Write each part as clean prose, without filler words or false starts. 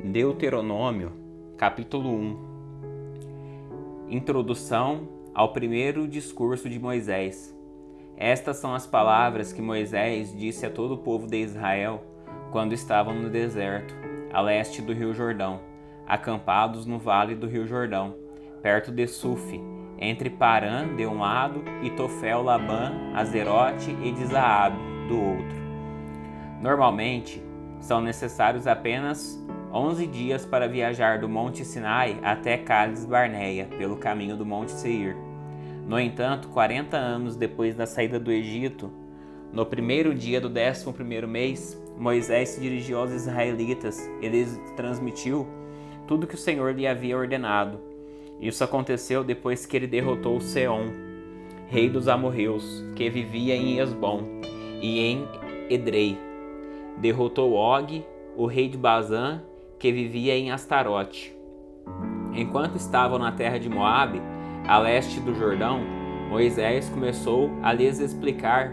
Deuteronômio, capítulo 1. Introdução ao primeiro discurso de Moisés. Estas são as palavras que Moisés disse a todo o povo de Israel quando estavam no deserto, a leste do rio Jordão, acampados no vale do rio Jordão, perto de Sufi, entre Parã de um lado e Tofel, Labã, Azerote e de Zaabe do outro. Normalmente, são necessários apenas 11 dias para viajar do Monte Sinai até Cádiz Barneia, pelo caminho do Monte Seir. No entanto, 40 anos depois da saída do Egito, no primeiro dia do 11º mês, Moisés se dirigiu aos israelitas e lhes transmitiu tudo que o Senhor lhe havia ordenado. Isso aconteceu depois que ele derrotou Seom, rei dos amorreus, que vivia em Esbom e em Edrei. Derrotou Og, o rei de Bazã, que vivia em Astarote. Enquanto estavam na terra de Moabe, a leste do Jordão, Moisés começou a lhes explicar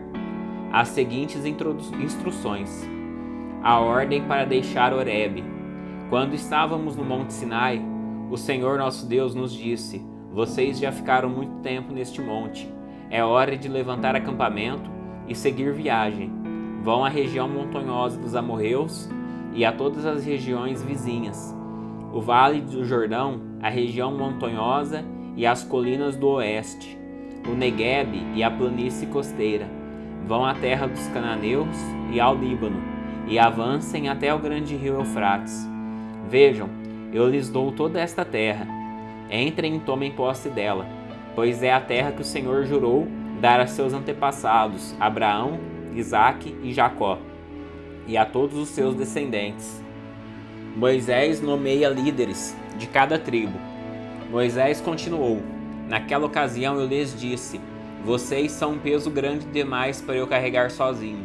as seguintes instruções. A ordem para deixar Horebe. Quando estávamos no Monte Sinai, o Senhor nosso Deus nos disse: vocês já ficaram muito tempo neste monte. É hora de levantar acampamento e seguir viagem. Vão à região montanhosa dos amorreus e a todas as regiões vizinhas, o Vale do Jordão, a região montanhosa e as colinas do oeste, o Neguebe e a planície costeira. Vão à terra dos cananeus e ao Líbano, e avancem até o grande rio Eufrates. Vejam, eu lhes dou toda esta terra. Entrem e tomem posse dela, pois é a terra que o Senhor jurou dar a seus antepassados, Abraão, Isaque e Jacó, e a todos os seus descendentes. Moisés nomeia líderes de cada tribo. Moisés continuou: naquela ocasião eu lhes disse: vocês são um peso grande demais para eu carregar sozinho.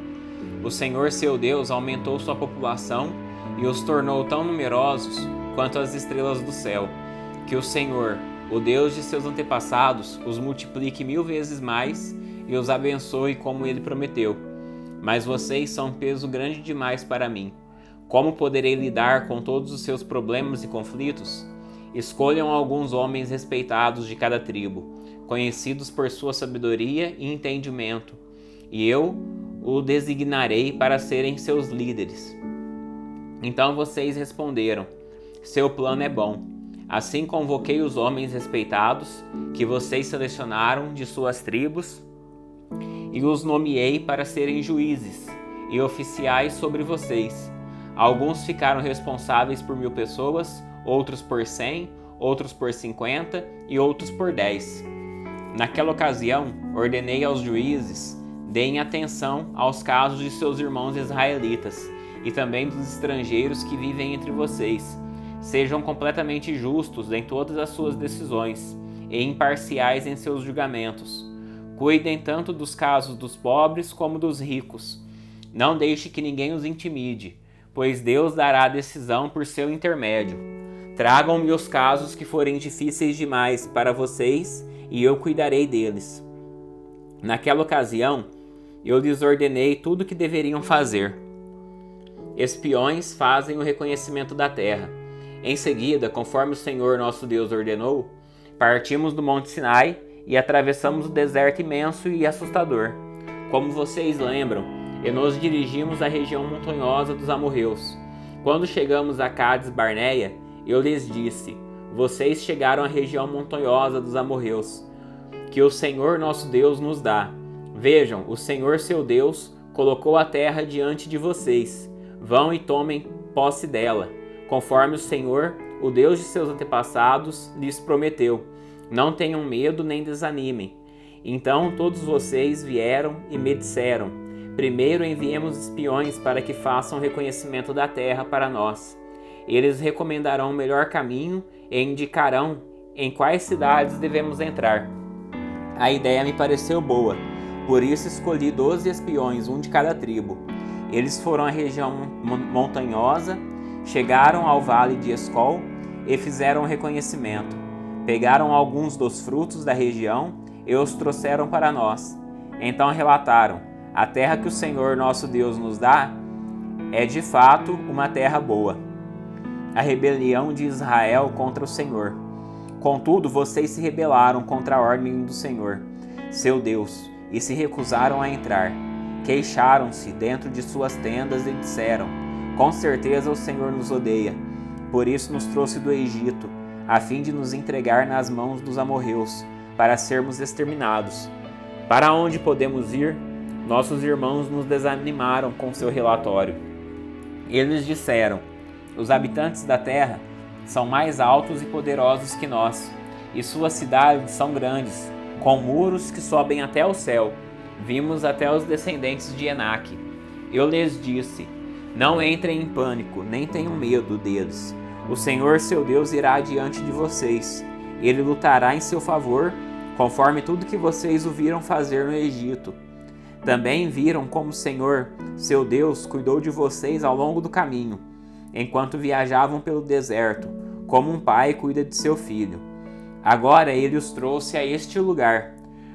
O Senhor seu Deus aumentou sua população e os tornou tão numerosos quanto as estrelas do céu. Que o Senhor, o Deus de seus antepassados, os multiplique 1000 vezes mais e os abençoe como ele prometeu. Mas vocês são um peso grande demais para mim. Como poderei lidar com todos os seus problemas e conflitos? Escolham alguns homens respeitados de cada tribo, conhecidos por sua sabedoria e entendimento, e eu o designarei para serem seus líderes. Então vocês responderam: seu plano é bom. Assim convoquei os homens respeitados que vocês selecionaram de suas tribos e os nomeei para serem juízes e oficiais sobre vocês. Alguns ficaram responsáveis por 1000 pessoas, outros por 100, outros por 50 e outros por 10. Naquela ocasião, ordenei aos juízes: deem atenção aos casos de seus irmãos israelitas e também dos estrangeiros que vivem entre vocês. Sejam completamente justos em todas as suas decisões e imparciais em seus julgamentos. Cuidem tanto dos casos dos pobres como dos ricos. Não deixe que ninguém os intimide, pois Deus dará a decisão por seu intermédio. Tragam-me os casos que forem difíceis demais para vocês e eu cuidarei deles. Naquela ocasião, eu lhes ordenei tudo o que deveriam fazer. Espiões fazem o reconhecimento da terra. Em seguida, conforme o Senhor nosso Deus ordenou, partimos do Monte Sinai e atravessamos o deserto imenso e assustador. Como vocês lembram, e nos dirigimos à região montanhosa dos amorreus. Quando chegamos a Cádiz Barneia, eu lhes disse: vocês chegaram à região montanhosa dos amorreus, que o Senhor nosso Deus nos dá. Vejam, o Senhor seu Deus colocou a terra diante de vocês. Vão e tomem posse dela, conforme o Senhor, o Deus de seus antepassados, lhes prometeu. Não tenham medo nem desanimem. Então todos vocês vieram e me disseram: primeiro enviemos espiões para que façam reconhecimento da terra para nós. Eles recomendarão o melhor caminho e indicarão em quais cidades devemos entrar. A ideia me pareceu boa, por isso escolhi 12 espiões, um de cada tribo. Eles foram à região montanhosa, chegaram ao vale de Escol e fizeram o reconhecimento. Pegaram alguns dos frutos da região e os trouxeram para nós. Então relataram: a terra que o Senhor nosso Deus nos dá é de fato uma terra boa. a rebelião de Israel contra o Senhor. Contudo, vocês se rebelaram contra a ordem do Senhor, seu Deus, e se recusaram a entrar. Queixaram-se dentro de suas tendas e disseram: com certeza o Senhor nos odeia, por isso nos trouxe do Egito, a fim de nos entregar nas mãos dos amorreus, para sermos exterminados. Para onde podemos ir? Nossos irmãos nos desanimaram com seu relatório. Eles disseram: os habitantes da terra são mais altos e poderosos que nós, e suas cidades são grandes, com muros que sobem até o céu. Vimos até os descendentes de Enaque. Eu lhes disse: não entrem em pânico, nem tenham medo deles. O Senhor, seu Deus, irá adiante de vocês. Ele lutará em seu favor, conforme tudo que vocês o viram fazer no Egito. Também viram como o Senhor, seu Deus, cuidou de vocês ao longo do caminho, enquanto viajavam pelo deserto, como um pai cuida de seu filho. Agora ele os trouxe a este lugar.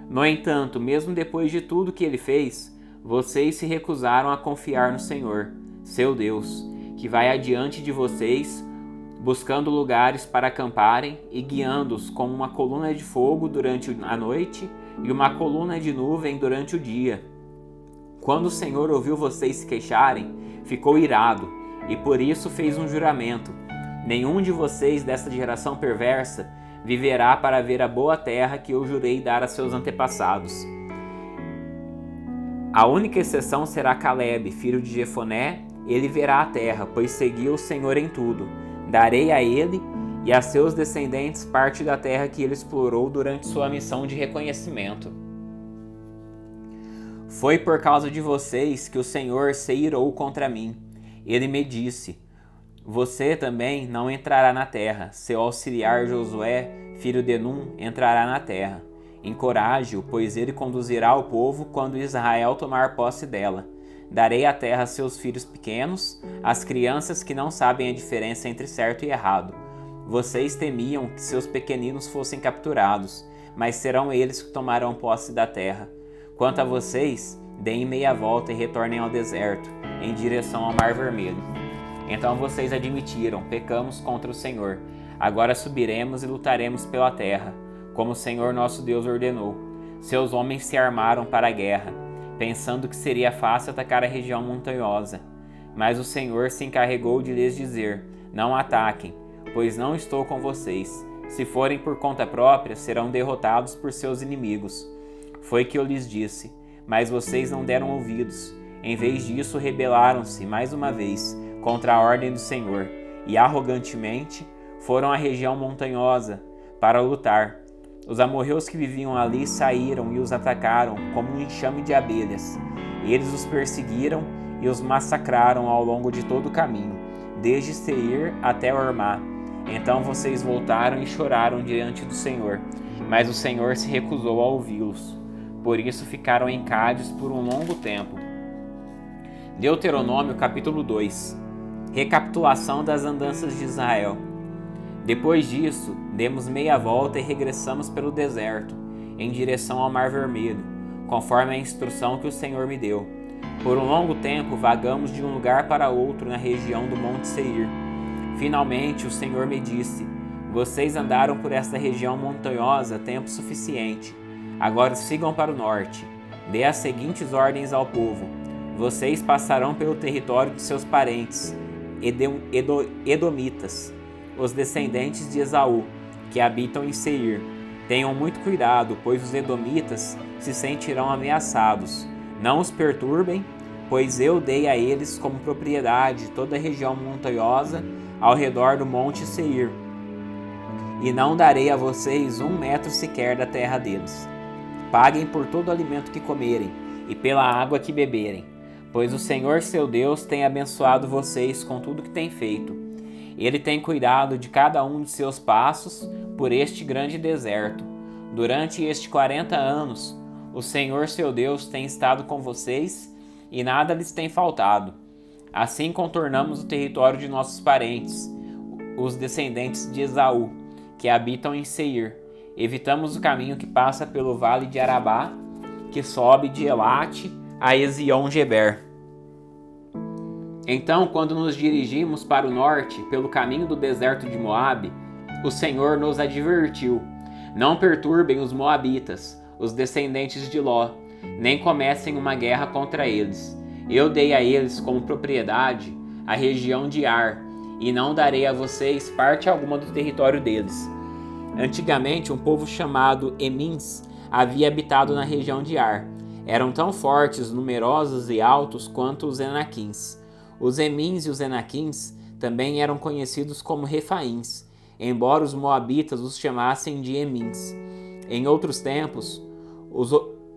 No entanto, mesmo depois de tudo que ele fez, vocês se recusaram a confiar no Senhor, seu Deus, que vai adiante de vocês, buscando lugares para acamparem e guiando-os com uma coluna de fogo durante a noite e uma coluna de nuvem durante o dia. Quando o Senhor ouviu vocês se queixarem, ficou irado e por isso fez um juramento: nenhum de vocês desta geração perversa viverá para ver a boa terra que eu jurei dar a seus antepassados. A única exceção será Caleb, filho de Jefoné. Ele verá a terra, pois seguiu o Senhor em tudo. Darei a ele e a seus descendentes parte da terra que ele explorou durante sua missão de reconhecimento. Foi por causa de vocês que o Senhor se irou contra mim. Ele me disse: você também não entrará na terra. Seu auxiliar Josué, filho de Num, entrará na terra. Encoraje-o, pois ele conduzirá o povo quando Israel tomar posse dela. Darei a terra a seus filhos pequenos, às crianças que não sabem a diferença entre certo e errado. Vocês temiam que seus pequeninos fossem capturados, mas serão eles que tomarão posse da terra. Quanto a vocês, deem meia volta e retornem ao deserto, em direção ao Mar Vermelho. Então vocês admitiram: pecamos contra o Senhor. Agora subiremos e lutaremos pela terra, como o Senhor nosso Deus ordenou. Seus homens se armaram para a guerra, pensando que seria fácil atacar a região montanhosa. Mas o Senhor se encarregou de lhes dizer: não ataquem, pois não estou com vocês. Se forem por conta própria, serão derrotados por seus inimigos. Foi que eu lhes disse, mas vocês não deram ouvidos. Em vez disso, rebelaram-se mais uma vez contra a ordem do Senhor e arrogantemente foram à região montanhosa para lutar. Os amorreus que viviam ali saíram e os atacaram como um enxame de abelhas. Eles os perseguiram e os massacraram ao longo de todo o caminho, desde Seir até Hormá. Então vocês voltaram e choraram diante do Senhor, mas o Senhor se recusou a ouvi-los. Por isso ficaram em Cádiz por um longo tempo. Deuteronômio capítulo 2. Recapitulação das andanças de Israel. Depois disso, demos meia volta e regressamos pelo deserto, em direção ao Mar Vermelho, conforme a instrução que o Senhor me deu. Por um longo tempo vagamos de um lugar para outro na região do Monte Seir. Finalmente o Senhor me disse: vocês andaram por esta região montanhosa tempo suficiente. Agora sigam para o norte. Dê as seguintes ordens ao povo: vocês passarão pelo território de seus parentes, Edomitas, os descendentes de Esaú, que habitam em Seir. Tenham muito cuidado, pois os Edomitas se sentirão ameaçados. Não os perturbem, pois eu dei a eles como propriedade toda a região montanhosa ao redor do Monte Seir. E não darei a vocês 1 metro sequer da terra deles. Paguem por todo o alimento que comerem e pela água que beberem, pois o Senhor seu Deus tem abençoado vocês com tudo que tem feito. Ele tem cuidado de cada um de seus passos por este grande deserto. Durante estes 40 anos, o Senhor seu Deus tem estado com vocês e nada lhes tem faltado. Assim contornamos o território de nossos parentes, os descendentes de Esaú, que habitam em Seir. Evitamos o caminho que passa pelo vale de Arabá, que sobe de Elate a Ezion-Geber. Então, quando nos dirigimos para o norte, pelo caminho do deserto de Moabe, o Senhor nos advertiu: não perturbem os moabitas, os descendentes de Ló, nem comecem uma guerra contra eles. Eu dei a eles como propriedade a região de Ar, e não darei a vocês parte alguma do território deles. Antigamente, um povo chamado Emins havia habitado na região de Ar. Eram tão fortes, numerosos e altos quanto os Enaquins. Os Emins e os Enaquins também eram conhecidos como Refaíns, embora os moabitas os chamassem de Emins. Em outros tempos, os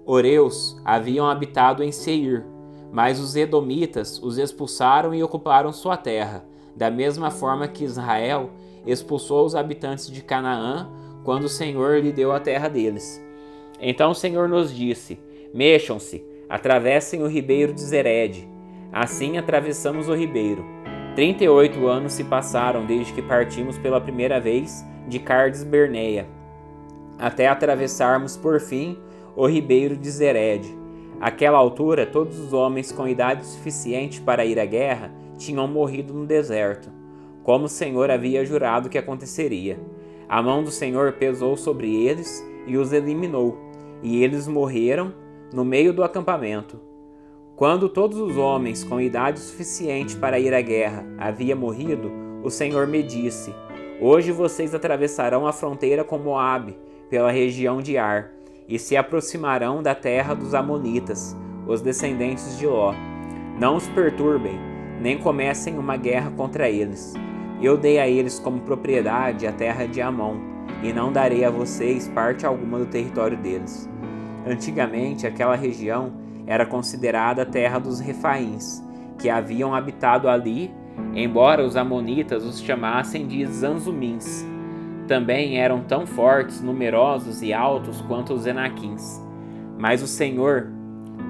Oreus haviam habitado em Seir, mas os Edomitas os expulsaram e ocuparam sua terra, da mesma forma que Israel expulsou os habitantes de Canaã quando o Senhor lhe deu a terra deles. Então o Senhor nos disse: mexam-se, atravessem o ribeiro de Zered. Assim atravessamos o ribeiro. 38 anos se passaram desde que partimos pela primeira vez de Cardes Berneia, até atravessarmos por fim o ribeiro de Zered. Àquela altura, todos os homens com idade suficiente para ir à guerra tinham morrido no deserto, como o Senhor havia jurado que aconteceria. A mão do Senhor pesou sobre eles e os eliminou, e eles morreram no meio do acampamento. Quando todos os homens com idade suficiente para ir à guerra haviam morrido, o Senhor me disse: hoje vocês atravessarão a fronteira com Moabe, pela região de Ar, e se aproximarão da terra dos Amonitas, os descendentes de Ló. Não os perturbem, nem comecem uma guerra contra eles. Eu dei a eles como propriedade a terra de Amon, e não darei a vocês parte alguma do território deles. Antigamente, aquela região era considerada a terra dos Refaíns, que haviam habitado ali, embora os Amonitas os chamassem de Zanzumins. Também eram tão fortes, numerosos e altos quanto os Enaquins. Mas o Senhor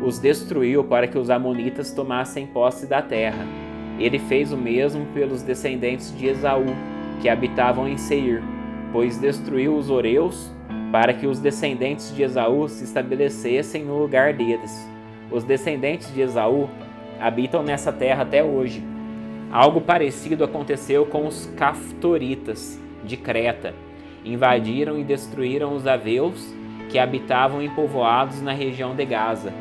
os destruiu para que os Amonitas tomassem posse da terra. Ele fez o mesmo pelos descendentes de Esaú, que habitavam em Seir, pois destruiu os Oreus para que os descendentes de Esaú se estabelecessem no lugar deles. Os descendentes de Esaú habitam nessa terra até hoje. Algo parecido aconteceu com os Caftoritas de Creta. Invadiram e destruíram os Aveus, que habitavam em povoados na região de Gaza.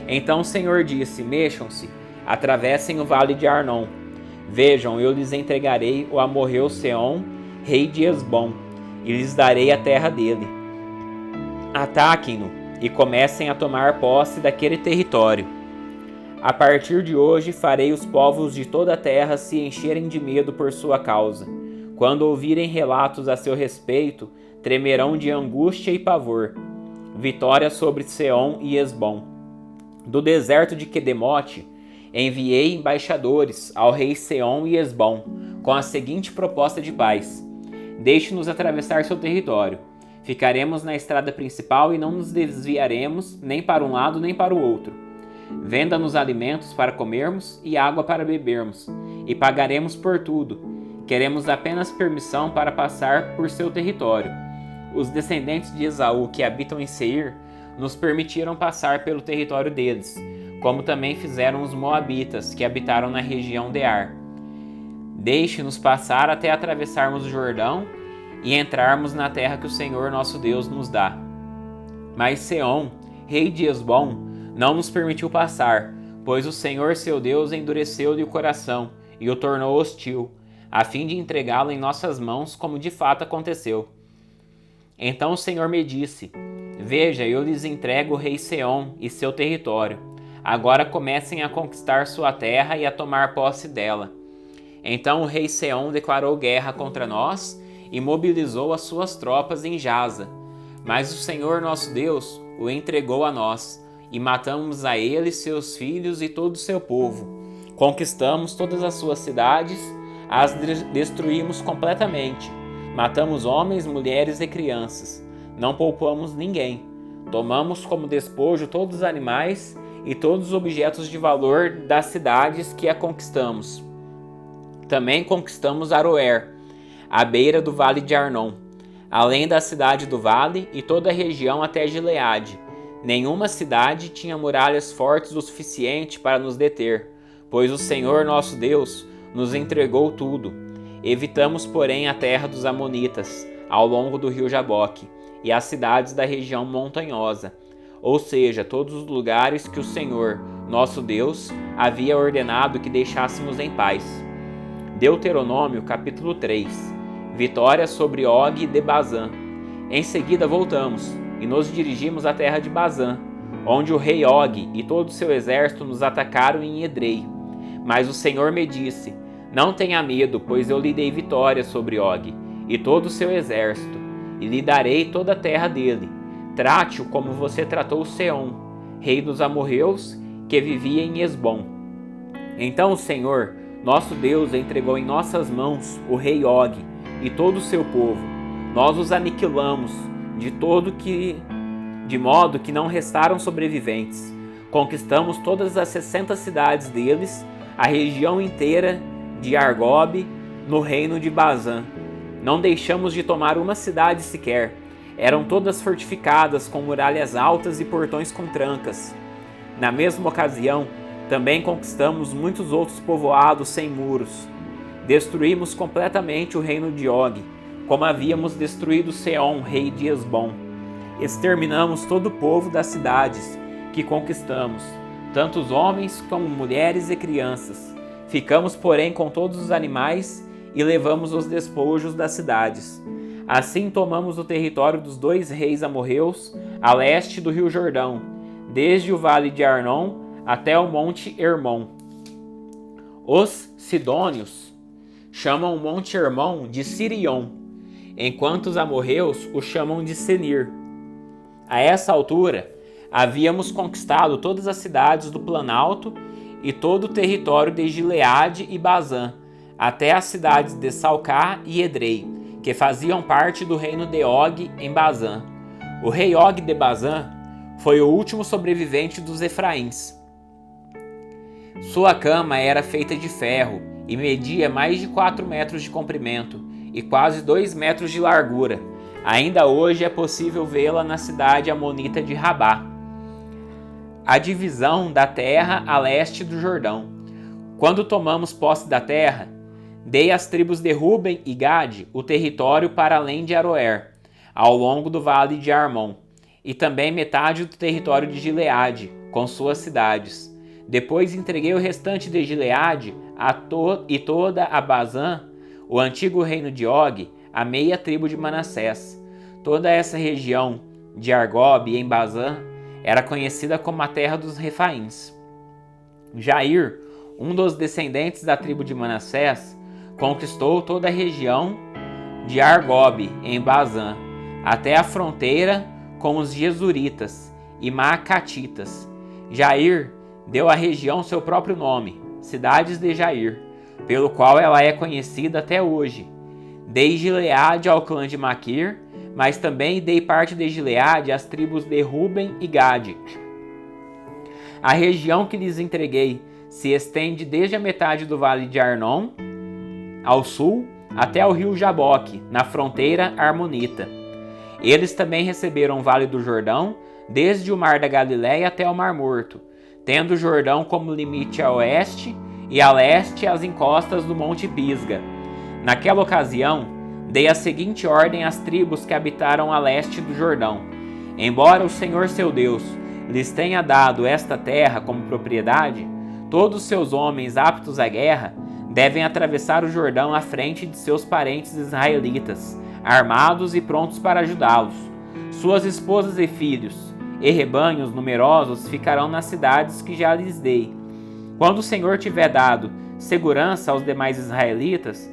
Então o Senhor disse: mexam-se, atravessem o vale de Arnon. Vejam, eu lhes entregarei o amorreu Seom, rei de Esbom, e lhes darei a terra dele. Ataquem-no e comecem a tomar posse daquele território. A partir de hoje farei os povos de toda a terra se encherem de medo por sua causa. Quando ouvirem relatos a seu respeito, tremerão de angústia e pavor. Vitória sobre Seom e Esbom. Do deserto de Quedemote, enviei embaixadores ao rei Seom e Esbom, com a seguinte proposta de paz: deixe-nos atravessar seu território. Ficaremos na estrada principal e não nos desviaremos nem para um lado nem para o outro. Venda-nos alimentos para comermos e água para bebermos, e pagaremos por tudo. Queremos apenas permissão para passar por seu território. Os descendentes de Esaú que habitam em Seir nos permitiram passar pelo território deles, como também fizeram os moabitas que habitaram na região de Ar. Deixe-nos passar até atravessarmos o Jordão e entrarmos na terra que o Senhor nosso Deus nos dá. Mas Seom, rei de Esbom, não nos permitiu passar, pois o Senhor seu Deus endureceu-lhe o coração e o tornou hostil, a fim de entregá-lo em nossas mãos, como de fato aconteceu. Então o Senhor me disse: veja, eu lhes entrego o rei Seom e seu território. Agora comecem a conquistar sua terra e a tomar posse dela. Então o rei Seom declarou guerra contra nós e mobilizou as suas tropas em Jaza. Mas o Senhor nosso Deus o entregou a nós, e matamos a ele, seus filhos e todo o seu povo. Conquistamos todas as suas cidades, as destruímos completamente. Matamos homens, mulheres e crianças. Não poupamos ninguém. Tomamos como despojo todos os animais e todos os objetos de valor das cidades que a conquistamos. Também conquistamos Aroer, à beira do vale de Arnon, além da cidade do vale e toda a região até Gileade. Nenhuma cidade tinha muralhas fortes o suficiente para nos deter, pois o Senhor nosso Deus nos entregou tudo. Evitamos, porém, a terra dos amonitas, ao longo do rio Jaboque, e as cidades da região montanhosa, ou seja, todos os lugares que o Senhor, nosso Deus, havia ordenado que deixássemos em paz. Deuteronômio capítulo 3. Vitória sobre Og de Bazã. Em seguida voltamos e nos dirigimos à terra de Bazã, onde o rei Og e todo o seu exército nos atacaram em Edrei. Mas o Senhor me disse: não tenha medo, pois eu lhe dei vitória sobre Og e todo o seu exército, e lhe darei toda a terra dele. Trate-o como você tratou Seom, rei dos amorreus, que vivia em Esbom. Então o Senhor, nosso Deus, entregou em nossas mãos o rei Og e todo o seu povo. Nós os aniquilamos de modo que não restaram sobreviventes. Conquistamos todas as 60 cidades deles, a região inteira de Argob, no reino de Bazã. Não deixamos de tomar uma cidade sequer. Eram todas fortificadas com muralhas altas e portões com trancas. Na mesma ocasião, também conquistamos muitos outros povoados sem muros. Destruímos completamente o reino de Og, como havíamos destruído Seom, rei de Esbom. Exterminamos todo o povo das cidades que conquistamos, tanto os homens como mulheres e crianças. Ficamos, porém, com todos os animais e levamos os despojos das cidades. Assim tomamos o território dos 2 reis amorreus, a leste do rio Jordão, desde o vale de Arnon até o monte Hermon. Os sidônios chamam o monte Hermon de Sirion, enquanto os amorreus o chamam de Senir. A essa altura, havíamos conquistado todas as cidades do Planalto e todo o território de Gileade e Bazã, até as cidades de Salcá e Edrei, que faziam parte do reino de Og em Bazã. O rei Og de Bazã foi o último sobrevivente dos Efraíns. Sua cama era feita de ferro e media mais de 4 metros de comprimento e quase 2 metros de largura. Ainda hoje é possível vê-la na cidade amonita de Rabá. A divisão da terra a leste do Jordão. Quando tomamos posse da terra, dei às tribos de Ruben e Gade o território para além de Aroer, ao longo do vale de Armon, e também metade do território de Gileade, com suas cidades. Depois entreguei o restante de Gileade e toda a Bazã, o antigo reino de Og, a meia tribo de Manassés. Toda essa região de Argob em Bazã era conhecida como a terra dos Refaíns. Jair, um dos descendentes da tribo de Manassés, conquistou toda a região de Argob em Bazã, até a fronteira com os Jesuritas e Maacatitas. Jair deu à região seu próprio nome, Cidades de Jair, pelo qual ela é conhecida até hoje. Dei Gileade ao clã de Maquir, mas também dei parte de Gileade às tribos de Ruben e Gade. A região que lhes entreguei se estende desde a metade do vale de Arnon, ao sul, até o rio Jaboque, na fronteira armonita. Eles também receberam o vale do Jordão, desde o mar da Galileia até o mar Morto, tendo o Jordão como limite a oeste e a leste as encostas do monte Pisga. Naquela ocasião, dei a seguinte ordem às tribos que habitaram a leste do Jordão: embora o Senhor seu Deus lhes tenha dado esta terra como propriedade, todos seus homens aptos à guerra devem atravessar o Jordão à frente de seus parentes israelitas, armados e prontos para ajudá-los. Suas esposas e filhos e rebanhos numerosos ficarão nas cidades que já lhes dei. Quando o Senhor tiver dado segurança aos demais israelitas,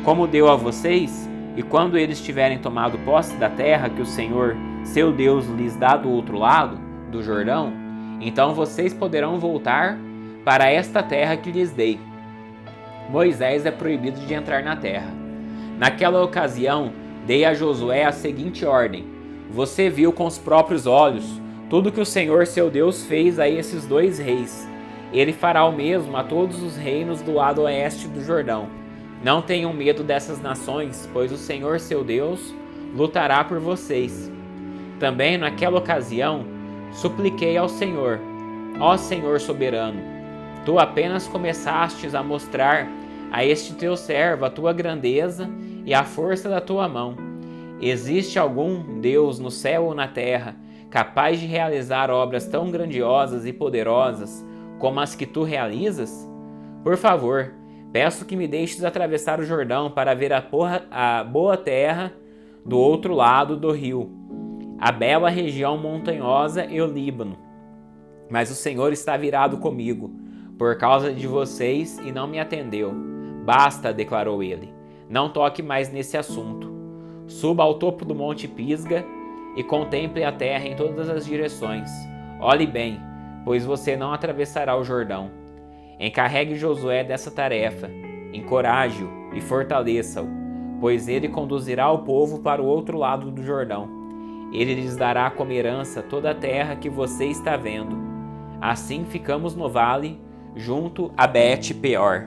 como deu a vocês, e quando eles tiverem tomado posse da terra que o Senhor, seu Deus, lhes dá do outro lado do Jordão, então vocês poderão voltar para esta terra que lhes dei. Moisés é proibido de entrar na terra. Naquela ocasião, dei a Josué a seguinte ordem: você viu com os próprios olhos tudo que o Senhor, seu Deus, fez a esses 2 reis. Ele fará o mesmo a todos os reinos do lado oeste do Jordão. Não tenham medo dessas nações, pois o Senhor, seu Deus, lutará por vocês. Também naquela ocasião, supliquei ao Senhor: ó Senhor soberano, Tu apenas começastes a mostrar a este teu servo a tua grandeza e a força da tua mão. Existe algum Deus no céu ou na terra capaz de realizar obras tão grandiosas e poderosas como as que tu realizas? Por favor, peço que me deixes atravessar o Jordão para ver a boa terra do outro lado do rio, a bela região montanhosa e o Líbano. Mas o Senhor está virado comigo, por causa de vocês, e não me atendeu. Basta, declarou ele, não toque mais nesse assunto. Suba ao topo do Monte Pisga e contemple a terra em todas as direções. Olhe bem, pois você não atravessará o Jordão. Encarregue Josué dessa tarefa, encoraje-o e fortaleça-o, pois ele conduzirá o povo para o outro lado do Jordão. Ele lhes dará como herança toda a terra que você está vendo. Assim ficamos no vale, junto a Bet-peor.